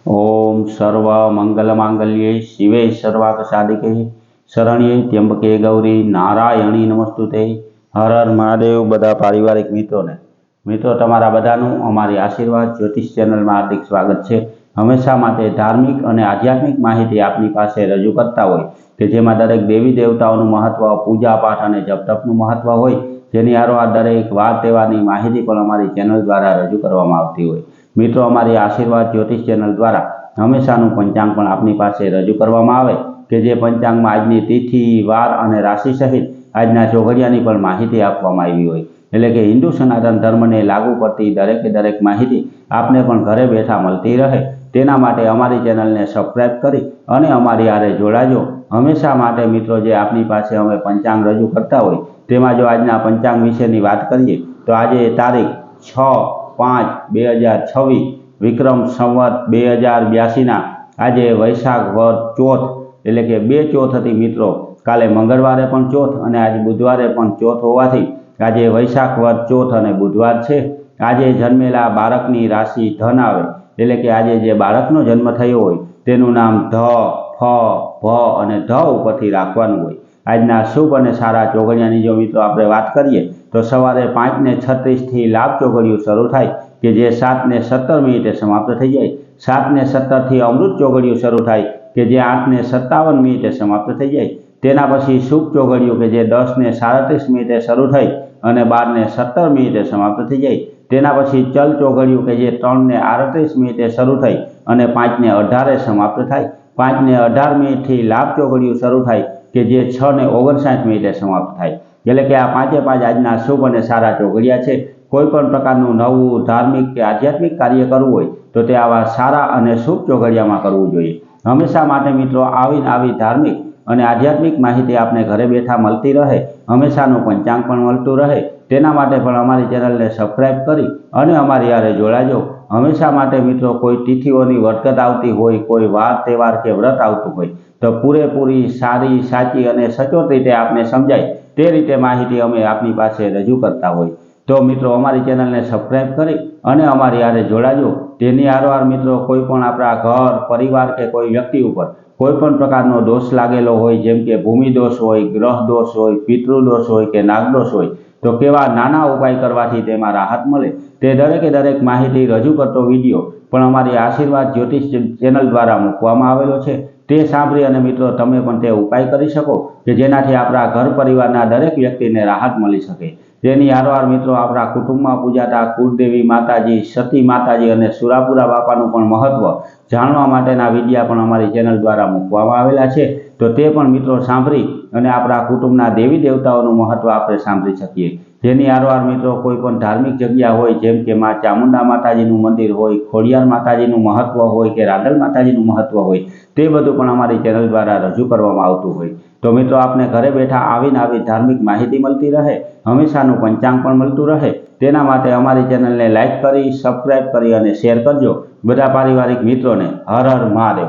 ओम सर्व मंगल मांगल्ये शिवे सर्वार्थ साधिके शरण्ये त्र्यंबके गौरी नारायणी नमस्तुते। हर हर महादेव। बधा पारिवारिक मित्रों तमारा बधानुं अमारी आशीर्वाद ज्योतिष चेनल में हार्दिक स्वागत है। हमेशा माटे धार्मिक और आध्यात्मिक माहिती आपनी पासे रजू करता होय के जेमां दरेक देवी देवताओनुं महत्व, पूजा पाठ और जप तपनुं महत्व होय, जेनी हारोहार दरेक वार तहेवारनी माहिती पण अमारी चेनल द्वारा रजू करवामां आवती होय। मित्रों अमारी आशीर्वाद ज्योतिष चेनल द्वारा हमेशानुं पंचांग पण आपनी पासे रजू करवामां आवे के जे पंचांग में आजनी तिथि, वार और राशि सहित आजना चौघडियानी पण माहिती आपवामां आवी होय। एटले के हिंदू सनातन धर्म ने लागू पड़ती दरेके दरेक माहिती आपने पण घरे बैठा मळती रहे तेना माटे अमारी चेनल ने सब्सक्राइब करी अने अमारी हारे जोड़ाजो। हमेशा माटे मित्रों जे आपनी पासे अमे पंचांग रजू करता होय तेमां जो आजना पंचांग विशेनी वात करीए तो आज तारीख 6/5/2026 विक्रम संवत 2082 आज वैशाख वध चौथ एटले के 2 चौथ थी मित्रों। काले मंगळवारे पण चौथ और आज बुधवारे पण चौथ होवाथी आज वैशाख वध चौथ और बुधवार है। आज जन्मेला बाळकनी राशि धन आवे एटले के आज जे बाळकनो जन्म थयो होय तेनुं नाम ध, फ, भ और ध उपरथी राखवानुं होय। आजना शुभ और सारा चौघडियानी जो मित्रों आपणे वात करीए तो सवारे 5:36 थी लाभ चौघडियुं शरू थाय के जे 7:17 समाप्त थई जाय। 7:17 थी अमृत चौघडियुं शरू थाय के जे 8:57 समाप्त थई जाय। तेना पछी शुभ चौघडियुं के जे 10:37 शरू थई अने 12:17 समाप्त थई जाय। तेना पछी चल चौघडियुं के जे 3:38 शरू थई अने 5:18 समाप्त थाय। 5:18 थी लाभ चौघडियुं शरू थाय के जे 6:59 समाप्त थाय। एटले के आ पांचे पांच आजना शुभ और सारा चौघडिया छे। कोईपण प्रकारनुं नवुं धार्मिक के आध्यात्मिक कार्य करवुं होय तो ते आवा सारा और शुभ चौघडियामां करवुं जोईए। हमेशा माटे मित्रों आवी धार्मिक और आध्यात्मिक माहिती आपने घरे बैठा मळती रहे, हमेशानुं पंचांग पण मळतुं रहे तेना माटे पण अमारी चेनल ने सब्सक्राइब करी अने अमारी हारे जोड़ाजो। हमेशा माटे मित्रों कोई तिथिओनी वर्तकत आवती होय, कोई वार तहेवार के व्रत आवतुं होय तो पूरेपूरी सारी साची और सचोट रीते आपने समझाय ते रीते माहिती अमे आपनी पासे रजू करता होय। तो मित्रों अमारी चेनल ने सब्सक्राइब करी अने अमारी हारे जोड़ाजो। तेनी हारोहार मित्रों कोईपण आपणा घर परिवार के कोई व्यक्ति उपर कोईपण प्रकारनो दोष लागेलो होय, जेम के भूमि दोष होय, ग्रह दोष होय, पितृदोष होय के नागदोष होय तो केवा नाना उपाय करवाथी तेमां राहत मळे ते दरेके दरेक माहिती रजू करतो विडियो पण अमारी आशीर्वाद ज्योतिष चेनल द्वारा मूकवामां आवेलो छे। ते सांभळी अने मित्रों तमे पण ते उपाय करी शको के जेनाथी आपणा घर परिवारना दरेक व्यक्तिने राहत मळी शके। तेनी हारोहार मित्रों आपणा कुटुंबमां पूजाता कुलदेवी माताजी, सती माताजी और सुरापुरा बापानुं पण महत्व जाणवा माटेना विडिया पण अमारी चेनल द्वारा मूकवामां आवेला छे तो ते पण मित्रों सांभळी अने आपणा कुटुंबना देवी देवताओनुं महत्व आपणे सांभळी शकीए। जेनी हारोहार मित्रों कोईपण धार्मिक जग्या होय जेम के मां चामुंडा माताजीनुं मंदिर होय, खोडियार माताजीनुं महत्व होय के रांदल माताजीनुं महत्व होय ते बधुं पण अमारी चेनल द्वारा रजू करवामां आवतुं होय। तो मित्रों आपने घरे बैठा आवी धार्मिक माहिती मळती रहे, हमेशानुं पंचांग पण मळतुं रहे तेना माटे अमारी चेनल ने लाइक करी, सब्सक्राइब करी अने शेर करजो। बधा पारिवारिक मित्रों ने हर हर महादेव।